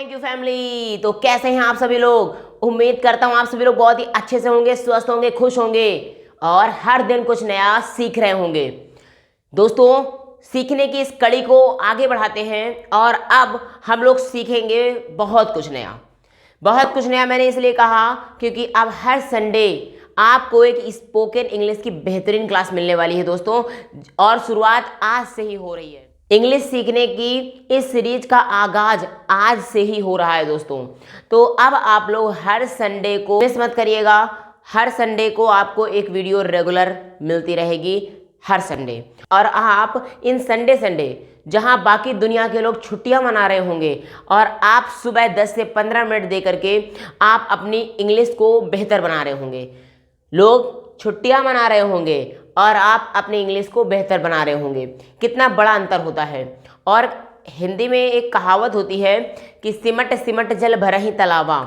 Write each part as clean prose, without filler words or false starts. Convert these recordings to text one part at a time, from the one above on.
Thank you family. तो कैसे हैं आप सभी लोग? उम्मीद करता हूं आप सभी लोग बहुत ही अच्छे से होंगे, स्वस्थ होंगे, खुश होंगे और हर दिन कुछ नया सीख रहे होंगे। दोस्तों, सीखने की इस कड़ी को आगे बढ़ाते हैं और अब हम लोग सीखेंगे बहुत कुछ नया। बहुत कुछ नया मैंने इसलिए कहा क्योंकि अब हर संडे आपको एक स्पोकन इंग्लिश की बेहतरीन क्लास मिलने वाली है दोस्तों, और शुरुआत आज से ही हो रही है। इंग्लिश सीखने की इस सीरीज का आगाज आज से ही हो रहा है दोस्तों। तो अब आप लोग हर संडे को मिस मत करिएगा। हर संडे को आपको एक वीडियो रेगुलर मिलती रहेगी हर संडे। और आप इन संडे जहां बाकी दुनिया के लोग छुट्टियां मना रहे होंगे और आप सुबह 10 से 15 मिनट दे करके आप अपनी इंग्लिश को बेहतर बना रहे होंगे। लोग छुट्टियां मना रहे होंगे और आप अपनी इंग्लिश को बेहतर बना रहे होंगे। कितना बड़ा अंतर होता है। और हिंदी में एक कहावत होती है कि सिमट सिमट जल भरहि तलावा।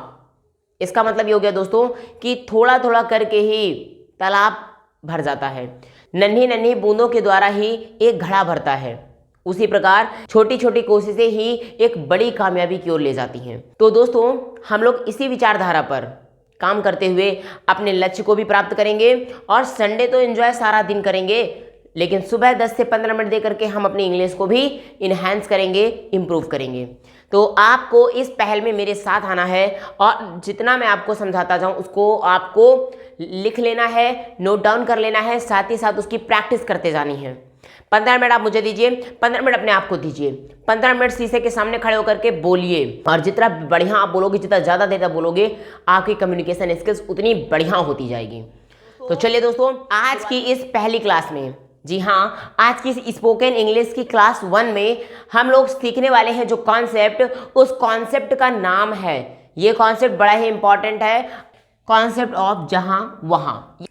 इसका मतलब ये हो गया दोस्तों कि थोड़ा थोड़ा करके ही तालाब भर जाता है। नन्ही नन्ही बूंदों के द्वारा ही एक घड़ा भरता है। उसी प्रकार छोटी छोटी कोशिशें ही एक बड़ी कामयाबी की ओर ले जाती हैं। तो दोस्तों, हम लोग इसी विचारधारा पर काम करते हुए अपने लक्ष्य को भी प्राप्त करेंगे और संडे तो एंजॉय सारा दिन करेंगे, लेकिन सुबह 10 से 15 मिनट दे करके हम अपनी इंग्लिश को भी इन्हांस करेंगे, इम्प्रूव करेंगे। तो आपको इस पहल में मेरे साथ आना है और जितना मैं आपको समझाता जाऊं उसको आपको लिख लेना है, नोट डाउन कर लेना है, साथ ही साथ उसकी प्रैक्टिस करते जानी है। 15 मिनट आप मुझे दीजिए, 15 मिनट अपने आप को दीजिए। 15 मिनट शीशे के सामने खड़े होकर के बोलिए, और जितना बढ़िया आप बोलोगे, जितना ज़्यादा देर तक बोलोगे, आपकी कम्युनिकेशन स्किल्स उतनी बढ़िया होती जाएगी। तो चलिए दोस्तों, आज की इस पहली क्लास में, जी हाँ, आज की इस स्पोकन इंग्लिश की क्लास 1 में हम लोग सीखने वाले हैं जो कॉन्सेप्ट, उस कॉन्सेप्ट का नाम है, ये कॉन्सेप्ट बड़ा ही इंपॉर्टेंट है, कॉन्सेप्ट ऑफ जहां वहां।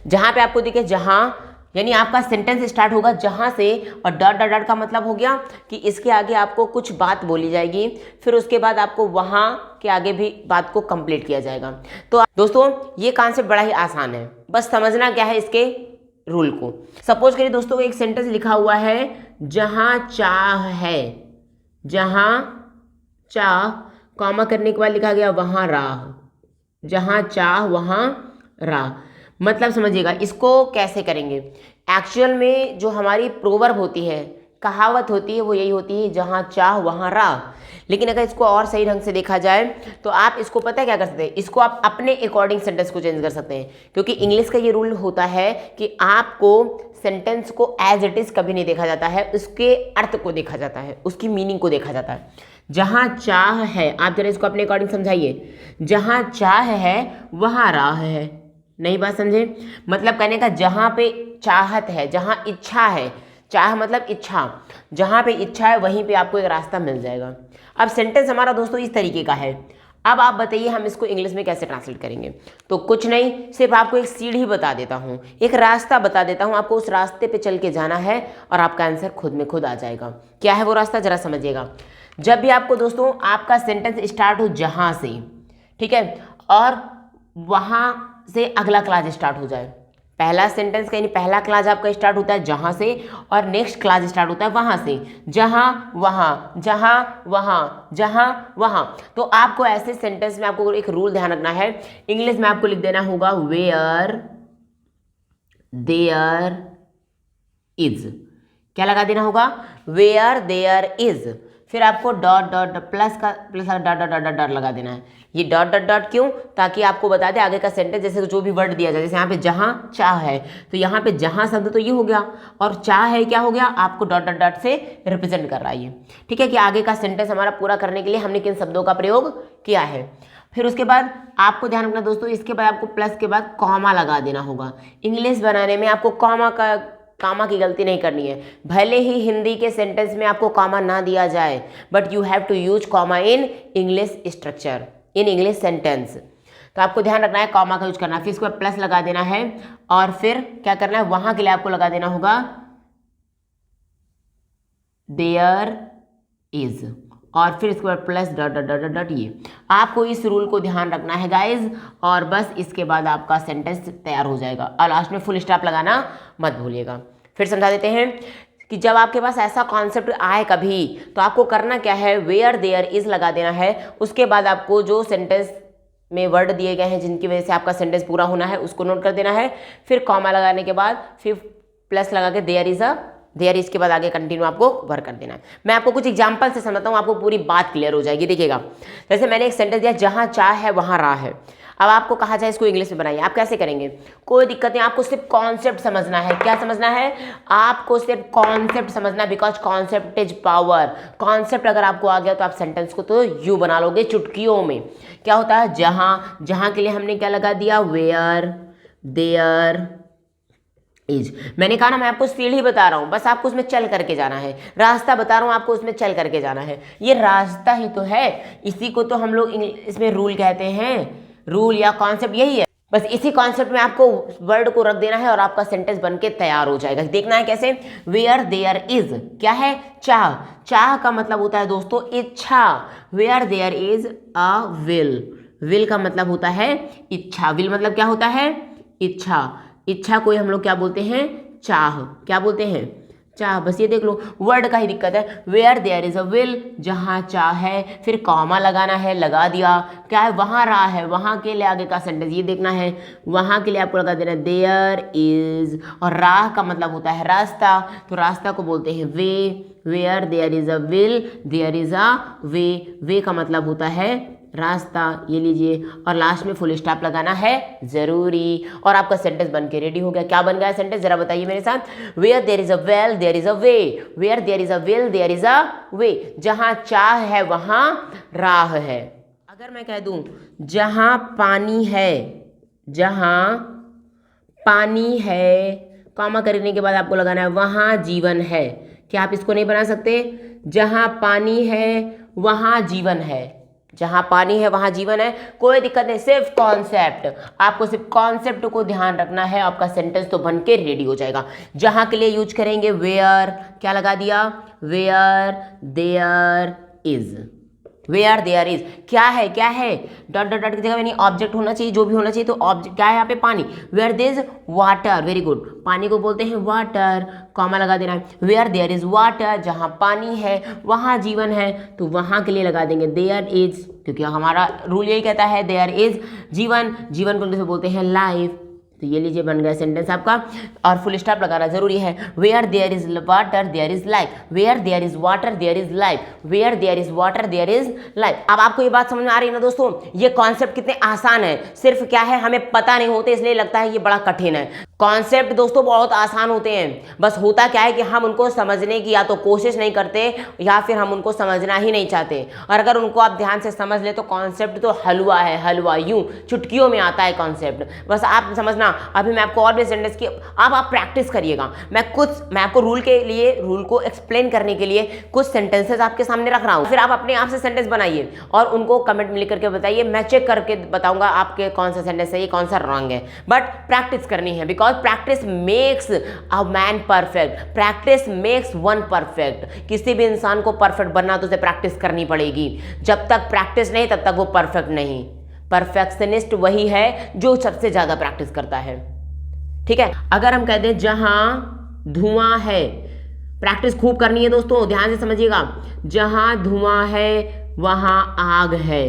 जहां पे आपको दिखे जहां, यानी आपका सेंटेंस स्टार्ट होगा जहां से, और डॉट डॉट डॉट का मतलब हो गया कि इसके आगे आपको कुछ बात बोली जाएगी, फिर उसके बाद आपको वहां के आगे भी बात को कंप्लीट किया जाएगा। तो दोस्तों, ये कॉन्सेप्ट बड़ा ही आसान है, बस समझना क्या है इसके रूल को। सपोज करिए दोस्तों, एक सेंटेंस लिखा हुआ है जहां चाह है, जहां चाह, कॉमा करने के बाद लिखा गया वहां राह, जहां चाह वहां राह। मतलब समझिएगा इसको कैसे करेंगे। एक्चुअल में जो हमारी प्रोवर्ब होती है, कहावत होती है, वो यही होती है जहां चाह वहां राह। लेकिन अगर इसको और सही ढंग से देखा जाए तो आप इसको पता है क्या कर सकते हैं, इसको आप अपने अकॉर्डिंग सेंटेंस को चेंज कर सकते हैं। क्योंकि इंग्लिश का ये रूल होता है कि आपको सेंटेंस को एज इट इज कभी नहीं देखा जाता है, उसके अर्थ को देखा जाता है, उसकी मीनिंग को देखा जाता है। जहां चाह है, आप जरा इसको अपने अकॉर्डिंग समझाइए। जहां चाह है वहां राह है। नई बात समझे? मतलब कहने का जहां पे चाहत है, जहां इच्छा है, चाह मतलब इच्छा, जहां पे इच्छा है वहीं पे आपको एक रास्ता मिल जाएगा। अब सेंटेंस हमारा दोस्तों इस तरीके का है। अब आप बताइए हम इसको इंग्लिश में कैसे ट्रांसलेट करेंगे। तो कुछ नहीं, सिर्फ आपको एक सीढ़ी बता देता हूँ, एक रास्ता बता देता हूँ, आपको उस रास्ते पे चल के जाना है और आपका आंसर खुद में खुद आ जाएगा। क्या है वो रास्ता, जरा समझिएगा। जब भी आपको दोस्तों आपका सेंटेंस स्टार्ट हो जहां से, ठीक है, और वहां से अगला क्लास स्टार्ट हो जाए। पहला सेंटेंस का यानी पहला क्लास आपका स्टार्ट होता है जहां से, और नेक्स्ट क्लास स्टार्ट होता है वहां से। जहां वहां, जहां वहां, जहां वहां। तो आपको ऐसे सेंटेंस में आपको एक रूल ध्यान रखना है। इंग्लिश में आपको लिख देना होगा वेयर देयर इज। क्या लगा देना होगा? Where there is. फिर आपको dot dot plus dot dot dot dot लगा देना है। ये डॉट डॉट डॉट क्यों? ताकि आपको बता दे आगे का सेंटेंस, जैसे जो भी वर्ड दिया जाए, जैसे यहाँ पे जहां चाह है तो यहाँ पे जहां शब्द तो ये हो गया, और चाह है क्या हो गया, आपको डॉट डॉट डॉट से रिप्रेजेंट कर रहा है ये। ठीक है, कि आगे का सेंटेंस हमारा पूरा करने के लिए हमने किन शब्दों का प्रयोग किया है। फिर उसके बाद आपको ध्यान रखना दोस्तों, इसके बाद आपको प्लस के बाद कॉमा लगा देना होगा। इंग्लिश बनाने में आपको कामा की गलती नहीं करनी है। भले ही हिंदी के सेंटेंस में आपको कॉमा ना दिया जाए, but you have to use comma in English structure, in English sentence. तो आपको ध्यान रखना है कॉमा का यूज करना है। फिर इसको प्लस लगा देना है, और फिर क्या करना है, वहां के लिए आपको लगा देना होगा देयर इज, और फिर इसके बाद plus dot dot dot dot. ये आपको इस रूल को ध्यान रखना है गाइज, और बस इसके बाद आपका सेंटेंस तैयार हो जाएगा। और लास्ट में फुल स्टॉप लगाना मत भूलिएगा। फिर समझा देते हैं। कि जब आपके पास ऐसा कॉन्सेप्ट आए कभी तो आपको करना क्या है, वेयर देयर इज लगा देना है। उसके बाद आपको जो सेंटेंस में वर्ड दिए गए हैं जिनकी वजह से आपका सेंटेंस पूरा होना है उसको नोट कर देना है। फिर कॉमा लगाने के बाद फिर प्लस लगा के देयर इज के बाद आगे कंटिन्यू आपको वर्क कर देना है। मैं आपको कुछ एग्जांपल से समझाता हूँ, आपको पूरी बात क्लियर हो जाएगी। देखिएगा, जैसे मैंने एक सेंटेंस दिया, जहाँ चाह है वहाँ राह है। अब आपको कहा जाए इसको इंग्लिश में बनाइए, आप कैसे करेंगे? कोई दिक्कत नहीं, आपको सिर्फ कॉन्सेप्ट समझना है। क्या समझना है? आपको सिर्फ कॉन्सेप्ट समझना है, because concept is power. Concept अगर आपको आ गया तो आप सेंटेंस को तो यूं बना लोगे चुटकियों में। क्या होता है? जहाँ, जहाँ के लिए हमने क्या लगा दिया, वेयर देयर इज। मैंने कहा ना, मैं आपको सीढ़ी बता रहा हूँ, बस आपको उसमें चल करके जाना है। रास्ता बता रहा हूँ आपको, उसमें चल करके जाना है। ये रास्ता ही तो है, इसी को तो हम लोग इसमें रूल कहते हैं। रूल या कॉन्सेप्ट यही है। बस इसी कॉन्सेप्ट में आपको वर्ड को रख देना है और आपका सेंटेंस बनके तैयार हो जाएगा। देखना है कैसे। वेयर देयर इज क्या है? चाह। चाह का मतलब होता है दोस्तों इच्छा। Where there is a will. Will का मतलब होता है इच्छा। विल मतलब क्या होता है? इच्छा। इच्छा को हम लोग क्या बोलते हैं? चाह। क्या बोलते हैं? चाह। बस ये देख लो, वर्ड का ही दिक्कत है। Where there is a will, जहाँ चाह है, फिर कॉमा लगाना है, लगा दिया। क्या है? वहाँ राह है, वहाँ के लिए आगे का सेंटेंस ये देखना है। वहाँ के लिए आपको लगा देना है देयर इज, और राह का मतलब होता है रास्ता, तो रास्ता को बोलते हैं way. Where there is a will, there is a way. Way का मतलब होता है रास्ता, ये लीजिए। और लास्ट में फुल स्टॉप लगाना है जरूरी, और आपका सेंटेंस बन के रेडी हो गया। क्या बन गया सेंटेंस, जरा बताइए मेरे साथ। Where there is a will there is a way. Where there is a will there is a way. जहां चाह है वहां राह है। अगर मैं कह दूं जहां पानी है, जहां पानी है, कॉमा करने के बाद आपको लगाना है वहां जीवन है। क्या आप इसको नहीं बना सकते? जहां पानी है वहां जीवन है। जहां पानी है वहां जीवन है। कोई दिक्कत नहीं, सिर्फ कॉन्सेप्ट, आपको सिर्फ कॉन्सेप्ट को ध्यान रखना है, आपका सेंटेंस तो बन के रेडी हो जाएगा। जहां के लिए यूज करेंगे वेयर, क्या लगा दिया? Where there is. Where there is क्या है? क्या है? डॉट डॉट डॉट की जगह यानी ऑब्जेक्ट होना चाहिए, जो भी होना चाहिए। तो ऑब्जेक्ट क्या है यहाँ पे? पानी। Where there is water, very good, पानी को बोलते हैं वाटर, कॉमा लगा देना है। वेयर देयर इज वाटर, जहाँ पानी है वहाँ जीवन है, तो वहाँ के लिए लगा देंगे देयर इज, क्योंकि हमारा रूल यही कहता है देयर इज जीवन। जीवन को इंग्लिश में बोलते हैं लाइफ। तो ये लीजिए बन गया सेंटेंस आपका, और फुल स्टॉप लगाना जरूरी है। Where there is water there is life. Where there is water there is life. Where there is water there is life. अब आपको ये बात समझ में आ रही है ना दोस्तों? ये कॉन्सेप्ट कितने आसान है, सिर्फ क्या है हमें पता नहीं होते, इसलिए लगता है ये बड़ा कठिन है। कॉन्सेप्ट दोस्तों बहुत आसान होते हैं, बस होता क्या है कि हम उनको समझने की या तो कोशिश नहीं करते या फिर हम उनको समझना ही नहीं चाहते। और अगर उनको आप ध्यान से समझ ले तो कॉन्सेप्ट तो हलवा है, हलवा, यूं चुटकियों में आता है कॉन्सेप्ट। बस आप समझना। अभी मैं आपको और भी सेंटेंस की आप प्रैक्टिस करिएगा। मैं आपको रूल को एक्सप्लेन करने के लिए कुछ सेंटेंसेस आपके सामने रख रहा हूँ, फिर आप अपने आप से सेंटेंस बनाइए और उनको कमेंट में लिख करके बताइए। मैं चेक करके बताऊंगा आपके कौन सा सेंटेंस सही, कौन सा रॉन्ग है। बट प्रैक्टिस करनी है, because practice makes a man perfect. Practice makes one perfect. किसी भी इंसान को परफेक्ट बनना तो उसे प्रैक्टिस करनी पड़ेगी। जब तक प्रैक्टिस नहीं तब तक वो परफेक्ट नहीं। परफेक्शनिस्ट वही है जो सबसे ज्यादा प्रैक्टिस करता है। ठीक है, अगर हम कहते हैं जहां धुआं है, प्रैक्टिस खूब करनी है दोस्तों, ध्यान से समझिएगा। जहां धुआं है वहां आग है।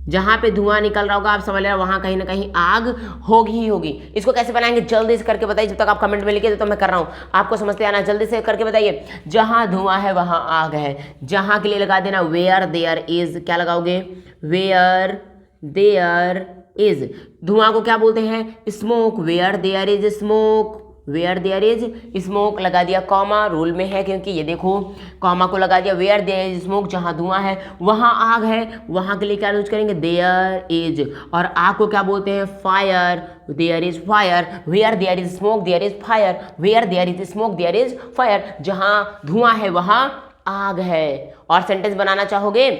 जहां पे धुआं निकल रहा होगा आप समझ रहे हो वहां कहीं ना कहीं आग होगी ही होगी। इसको कैसे बनाएंगे जल्दी से करके बताइए। जब तक आप कमेंट में लिखे तो मैं कर रहा हूं, आपको समझते आना, जल्दी से करके बताइए। जहां धुआं है वहां आग है। जहां के लिए लगा देना वेयर देयर इज। क्या लगाओगे? Where there is. धुआं को क्या बोलते हैं? Smoke. Where there is smoke. Where there is smoke लगा दिया, कॉमा रूल में है क्योंकि ये देखो कॉमा को लगा दिया। वेयर देयर इज स्मोक, जहां धुआं है वहां आग है, वहां के लिए क्या यूज करेंगे? There is. और आग को क्या बोलते हैं? Fire. There is fire. Where there is smoke there is fire. Where there is smoke there is fire. जहां धुआं है वहां आग है। और सेंटेंस बनाना चाहोगे?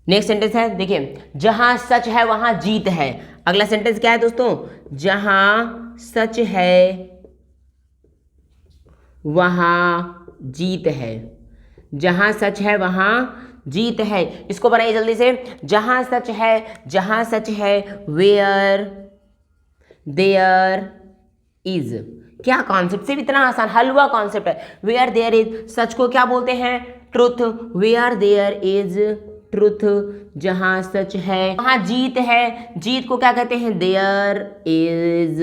नेक्स्ट सेंटेंस है, देखिए, जहां सच है वहां जीत है। अगला सेंटेंस क्या है दोस्तों? जहां सच है वहां जीत है। जहां सच है वहां जीत है। इसको बनाइए जल्दी से। जहां सच है, जहां सच है वेयर देयर इज। क्या कॉन्सेप्ट, सिर्फ इतना आसान हलवा कॉन्सेप्ट है। वेयर देयर इज, सच को क्या बोलते हैं, truth. Where there is truth, जहां सच है वहां जीत है। जीत को क्या कहते हैं, देयर इज,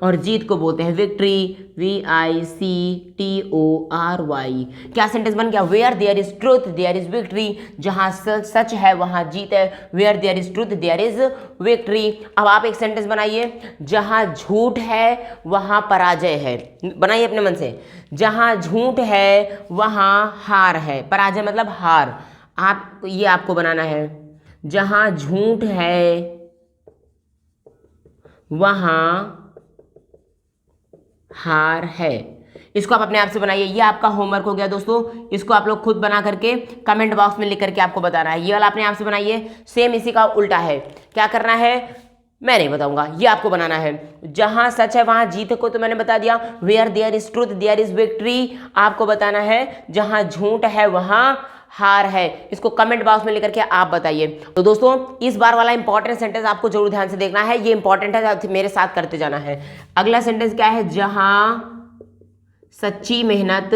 और जीत को बोलते हैं विक्ट्री, VICTORY। क्या सेंटेंस बन गया, where there is truth there is victory, जहां सच है वहां जीत है। Where there is truth there is victory. अब आप एक सेंटेंस बनाइए, जहां झूठ है वहां पराजय है। बनाइए अपने मन से, जहां झूठ है वहां हार है। पराजय मतलब हार। आप ये आपको बनाना है, जहां झूठ है वहां हार है। इसको आप अपने आप से बनाइए। ये आपका होमवर्क हो गया दोस्तों। इसको आप लोग खुद बना करके कमेंट बॉक्स में लिख करके आपको बताना है। ये वाला अपने आप से बनाइए। सेम इसी का उल्टा है। क्या करना है मैं नहीं बताऊंगा, ये आपको बनाना है। जहां सच है वहां जीत को तो मैंने बता दिया। Where there is truth there is victory आपको बताना है। जहां झूठ है वहां हार है। इसको कमेंट बॉक्स में लेकर के आप बताइए। तो दोस्तों इस बार वाला इंपॉर्टेंट सेंटेंस आपको जरूर ध्यान से देखना है, ये इंपॉर्टेंट है, मेरे साथ करते जाना है। अगला सेंटेंस क्या है, जहां सच्ची मेहनत,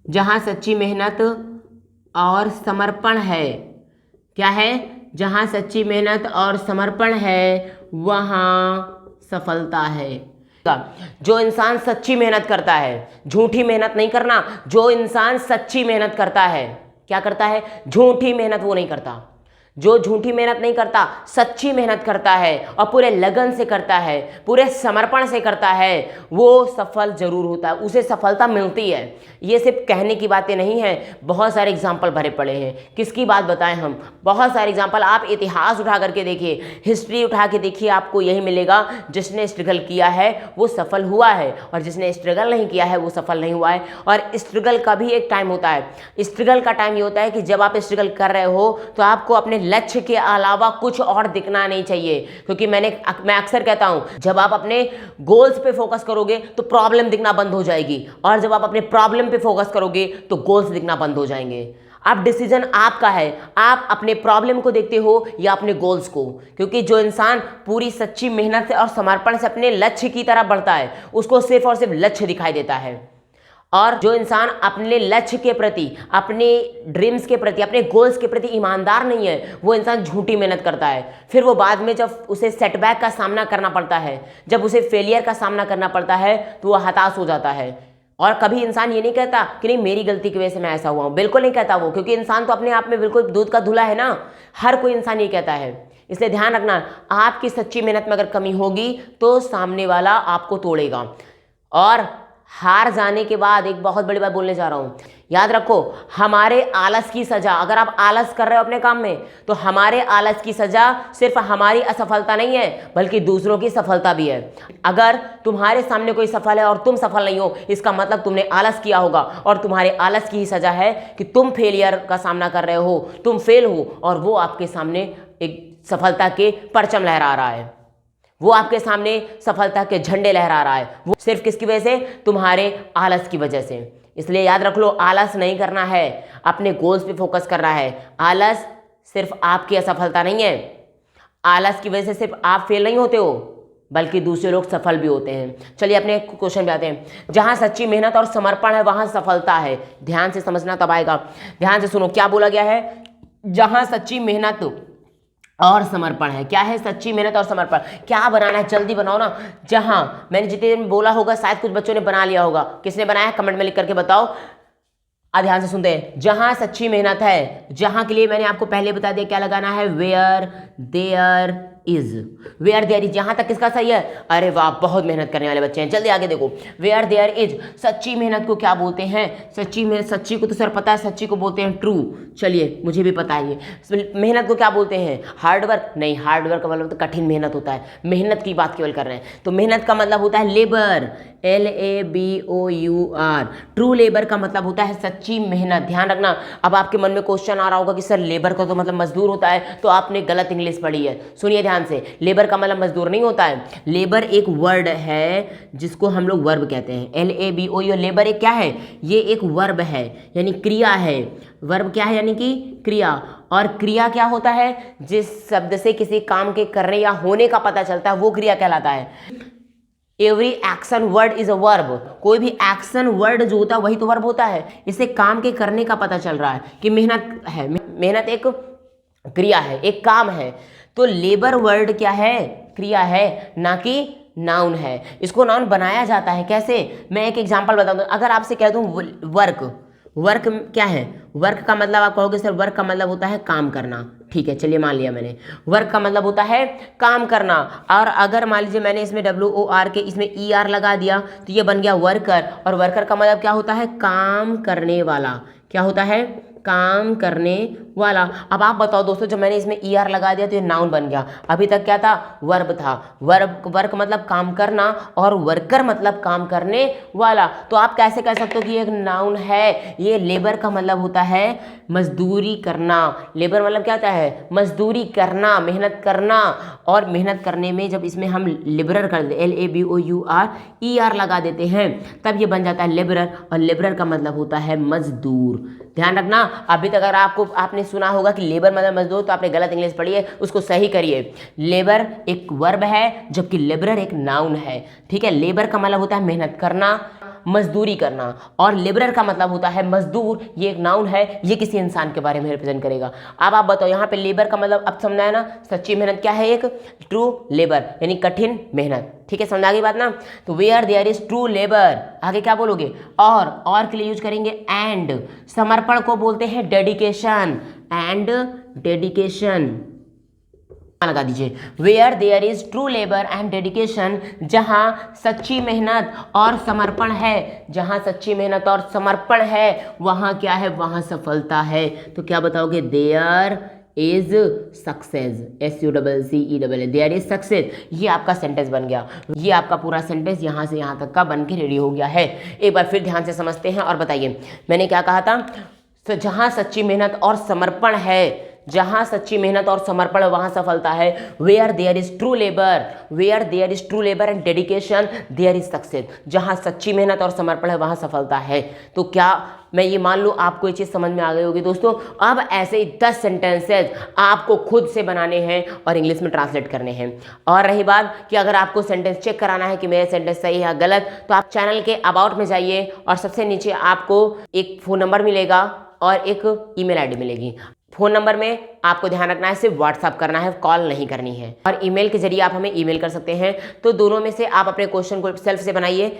जहां सच्ची मेहनत और समर्पण है। क्या है, जहां सच्ची मेहनत और समर्पण है वहां सफलता है। जो इंसान सच्ची मेहनत करता है, झूठी मेहनत नहीं करना, जो इंसान सच्ची मेहनत करता है, क्या करता है, झूठी मेहनत वो नहीं करता। जो झूठी मेहनत नहीं करता, सच्ची मेहनत करता है और पूरे लगन से करता है, पूरे समर्पण से करता है, वो सफल जरूर होता है, उसे सफलता मिलती है। ये सिर्फ कहने की बातें नहीं हैं, बहुत सारे एग्जाम्पल भरे पड़े हैं। किसकी बात बताएं हम, बहुत सारे एग्जाम्पल। आप इतिहास उठा करके देखिए, हिस्ट्री उठा के देखिए, आपको यही मिलेगा। जिसने स्ट्रगल किया है वो सफल हुआ है और जिसने स्ट्रगल नहीं किया है वो सफल नहीं हुआ है। और स्ट्रगल का भी एक टाइम होता है। स्ट्रगल का टाइम ये होता है कि जब आप स्ट्रगल कर रहे हो तो आपको अपने लक्ष्य के अलावा कुछ और दिखना नहीं चाहिए। क्योंकि मैं अक्सर कहता हूं, जब आप अपने गोल्स पे फोकस करोगे तो प्रॉब्लम दिखना बंद हो जाएगी, और जब आप अपने प्रॉब्लम पे फोकस करोगे तो गोल्स दिखना बंद हो जाएंगे। अब डिसीजन आपका है, आप अपने प्रॉब्लम को देखते हो या अपने गोल्स को। क्योंकि जो इंसान पूरी सच्ची मेहनत से और समर्पण से अपने लक्ष्य की तरफ बढ़ता है उसको सिर्फ और सिर्फ लक्ष्य दिखाई देता है। और जो इंसान अपने लक्ष्य के प्रति, अपने ड्रीम्स के प्रति, अपने गोल्स के प्रति ईमानदार नहीं है, वो इंसान झूठी मेहनत करता है। फिर वो बाद में जब उसे सेटबैक का सामना करना पड़ता है, जब उसे फेलियर का सामना करना पड़ता है तो वो हताश हो जाता है। और कभी इंसान ये नहीं कहता कि नहीं मेरी गलती की वजह से मैं ऐसा हुआ हूँ, बिल्कुल नहीं कहता वो, क्योंकि इंसान तो अपने आप में बिल्कुल दूध का धुला है ना। हर कोई इंसान ये कहता है। इसलिए ध्यान रखना, आपकी सच्ची मेहनत में अगर कमी होगी तो सामने वाला आपको तोड़ेगा। और हार जाने के बाद एक बहुत बड़ी बात बोलने जा रहा हूं, याद रखो, हमारे आलस की सजा, अगर आप आलस कर रहे हो अपने काम में तो हमारे आलस की सजा सिर्फ हमारी असफलता नहीं है बल्कि दूसरों की सफलता भी है। अगर तुम्हारे सामने कोई सफल है और तुम सफल नहीं हो, इसका मतलब तुमने आलस किया होगा और तुम्हारे आलस की ही सजा है कि तुम फेलियर का सामना कर रहे हो, तुम फेल हो और वो आपके सामने एक सफलता के परचम लहरा रहा है, वो आपके सामने सफलता के झंडे लहरा रहा है। वो सिर्फ किसकी वजह से, तुम्हारे आलस की वजह से। इसलिए याद रख लो, आलस नहीं करना है, अपने गोल्स पे फोकस करना है। आलस सिर्फ आपकी असफलता नहीं है, आलस की वजह से सिर्फ आप फेल नहीं होते हो बल्कि दूसरे लोग सफल भी होते हैं। चलिए अपने क्वेश्चन पे आते हैं। जहां सच्ची मेहनत और समर्पण है वहां सफलता है। ध्यान से समझना तब आएगा। ध्यान से सुनो क्या बोला गया है, जहां सच्ची मेहनत और समर्पण है। क्या है, सच्ची मेहनत और समर्पण। क्या बनाना है, जल्दी बनाओ ना। जहां, मैंने जितने दिन बोला होगा शायद कुछ बच्चों ने बना लिया होगा, किसने बनाया कमेंट में लिख करके बताओ। ध्यान से सुनते हैं। जहां सच्ची मेहनत है, जहां के लिए मैंने आपको पहले बता दिया क्या लगाना है, where there is. Where there is यहां तक किसका सही है, अरे वाह बहुत मेहनत करने वाले बच्चे हैं। जल्दी आगे देखो, वेयर देयर इज, सच्ची मेहनत को क्या बोलते हैं, सच्ची मेहनत, सच्ची को तो सर पता है, सच्ची को बोलते हैं ट्रू। चलिए मुझे भी पता है ये। मेहनत को क्या बोलते हैं, हार्डवर्क नहीं, हार्डवर्क का मतलब तो कठिन मेहनत होता है, मेहनत की बात केवल कर रहे हैं। तो मेहनत का मतलब होता है लेबर, LABOUR। ट्रू लेबर का मतलब होता है सच्ची मेहनत। ध्यान रखना। अब आपके मन में क्वेश्चन आ रहा होगा कि सर लेबर का तो मतलब मजदूर होता है, तो आपने गलत इंग्लिश पढ़ी है। सुनिए ध्यान से, लेबर का मतलब मजदूर नहीं होता है। लेबर एक वर्ड है जिसको हम लोग वर्ब कहते हैं, LABOUR। लेबर एक क्या है, ये एक वर्ब है यानी क्रिया है। वर्ब क्या है यानी कि क्रिया, और क्रिया क्या होता है, जिस शब्द से किसी काम के करने या होने का पता चलता है वो क्रिया कहलाता है। Every action word is a verb, कोई भी एक्शन वर्ड जो होता है वही तो वर्ब होता है। इससे काम के करने का पता चल रहा है कि मेहनत है, मेहनत एक क्रिया है, एक काम है। तो लेबर वर्ड क्या है, क्रिया है, ना कि नाउन है। इसको नाउन बनाया जाता है कैसे, मैं एक एग्जांपल बता दूं। अगर आपसे कह दूं वर्क, वर्क क्या है, वर्क का मतलब आप कहोगे सर वर्क का मतलब होता है काम करना, ठीक है चलिए मान लिया मैंने, वर्क का मतलब होता है काम करना। और अगर मान लीजिए मैंने इसमें WOR के इसमें ER लगा दिया तो ये बन गया वर्कर, और वर्कर का मतलब क्या होता है, काम करने वाला। क्या होता है, काम करने वाला। अब आप बताओ दोस्तों, जब मैंने इसमें ER लगा दिया तो ये नाउन बन गया, अभी तक क्या था, वर्ब था। वर्क मतलब काम करना, और वर्कर मतलब काम करने वाला। तो आप कैसे कह सकते हो कि एक नाउन है। ये लेबर का मतलब होता है मजदूरी करना, लेबर मतलब क्या होता है, मजदूरी करना, मेहनत करना। और मेहनत करने में जब इसमें हम लेबरर कर देते, LABOUR ER लगा देते हैं तब ये बन जाता है लेबरर, और लेबरर का मतलब होता है मजदूर। ध्यान रखना, अभी तक अगर आपने सुना होगा कि लेबर मतलब मजदूर तो आपने गलत इंग्लिश पढ़ी है, उसको सही करिए। लेबर एक वर्ब है जबकि लेबरर एक नाउन है, ठीक है। लेबर का मतलब होता है मेहनत करना, मजदूरी करना, और लेबरर का मतलब होता है मजदूर, ये एक नाउन है, ये किसी इंसान के बारे में रिप्रेजेंट करेगा। अब आप बताओ यहाँ पे लेबर का मतलब अब समझा है ना, सच्ची मेहनत क्या है, एक ट्रू लेबर यानी कठिन मेहनत, ठीक है समझ आ गई बात ना। तो where there is true labour, आगे क्या बोलोगे, और के लिए यूज करेंगे एंड। समर्पण को बोलते हैं डेडिकेशन, एंड डेडिकेशन लगा दीजिए। Where there is true labour and dedication, जहां सच्ची मेहनत और समर्पण है, जहां सच्ची मेहनत और समर्पण है वहां क्या है, वहां सफलता है। तो क्या बताओगे, there is success, SUCCESS, there is success. ये आपका सेंटेंस बन गया, ये आपका पूरा सेंटेंस यहाँ से यहाँ तक का बन के रेडी हो गया है। एक बार फिर ध्यान से समझते हैं और बताइए मैंने क्या कहा था। तो जहां सच्ची मेहनत और समर्पण है, जहां सच्ची मेहनत और समर्पण वहां सफलता है। Where there is true labour, where there is true labour and dedication there is success, जहां सच्ची मेहनत और समर्पण है वहां सफलता है। तो क्या मैं ये मान लूँ आपको ये चीज़ समझ में आ गई होगी दोस्तों। अब ऐसे ही 10 सेंटेंसेज आपको खुद से बनाने हैं और इंग्लिश में ट्रांसलेट करने हैं। और रही बात कि अगर आपको सेंटेंस चेक कराना है कि मेरे सेंटेंस सही है गलत, तो आप चैनल के अबाउट में जाइए और सबसे नीचे आपको एक फ़ोन नंबर मिलेगा और एक ईमेल आईडी मिलेगी। फ़ोन नंबर में आपको ध्यान रखना है सिर्फ व्हाट्सअप करना है, कॉल नहीं करनी है। और ईमेल के जरिए आप हमें ईमेल कर सकते हैं। तो दोनों में से आप अपने क्वेश्चन को सेल्फ से बनाइए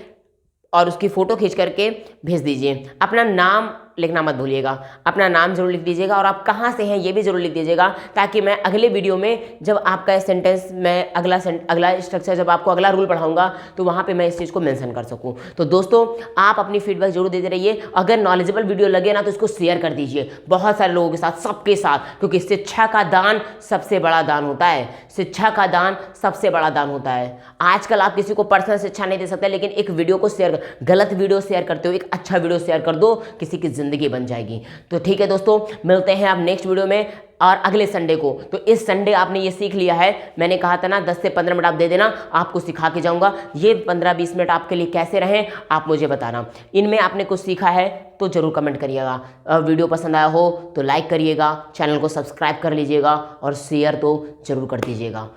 और उसकी फ़ोटो खींच करके भेज दीजिए। अपना नाम लिखना मत भूलिएगा, अपना नाम जरूर लिख दीजिएगा और आप कहाँ से हैं ये भी जरूर लिख दीजिएगा, ताकि मैं अगले वीडियो में जब आपका सेंटेंस मैं अगला स्ट्रक्चर जब आपको अगला रूल पढ़ाऊंगा तो वहाँ पे मैं इस चीज़ को मेंशन कर सकूँ। तो दोस्तों आप अपनी फीडबैक जरूर देते रहिए। अगर नॉलेजेबल वीडियो लगे ना तो इसको शेयर कर दीजिए बहुत सारे लोगों के साथ, सबके साथ, क्योंकि शिक्षा का दान सबसे बड़ा दान होता है। शिक्षा का दान सबसे बड़ा दान होता है। आजकल आप किसी को पर्सनल शिक्षा नहीं दे सकते, लेकिन एक वीडियो को शेयर, गलत वीडियो शेयर करते हो, एक अच्छा वीडियो शेयर कर दो, किसी की जिंदगी बन जाएगी। तो ठीक है दोस्तों, मिलते हैं अब नेक्स्ट वीडियो में और अगले संडे को। तो इस संडे आपने ये सीख लिया है, मैंने कहा था ना 10 से 15 मिनट आप दे देना, आपको सिखा के जाऊंगा। ये 15-20 मिनट आपके लिए कैसे रहें आप मुझे बताना। इनमें आपने कुछ सीखा है तो जरूर कमेंट करिएगा। वीडियो पसंद आया हो तो लाइक करिएगा, चैनल को सब्सक्राइब कर लीजिएगा और शेयर तो जरूर कर दीजिएगा।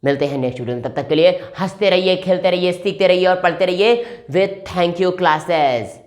मिलते हैं नेक्स्ट वीडियो में, तब तक के लिए हंसते रहिए, खेलते रहिए, सीखते रहिए और पढ़ते रहिए विद थैंक यू क्लासेस।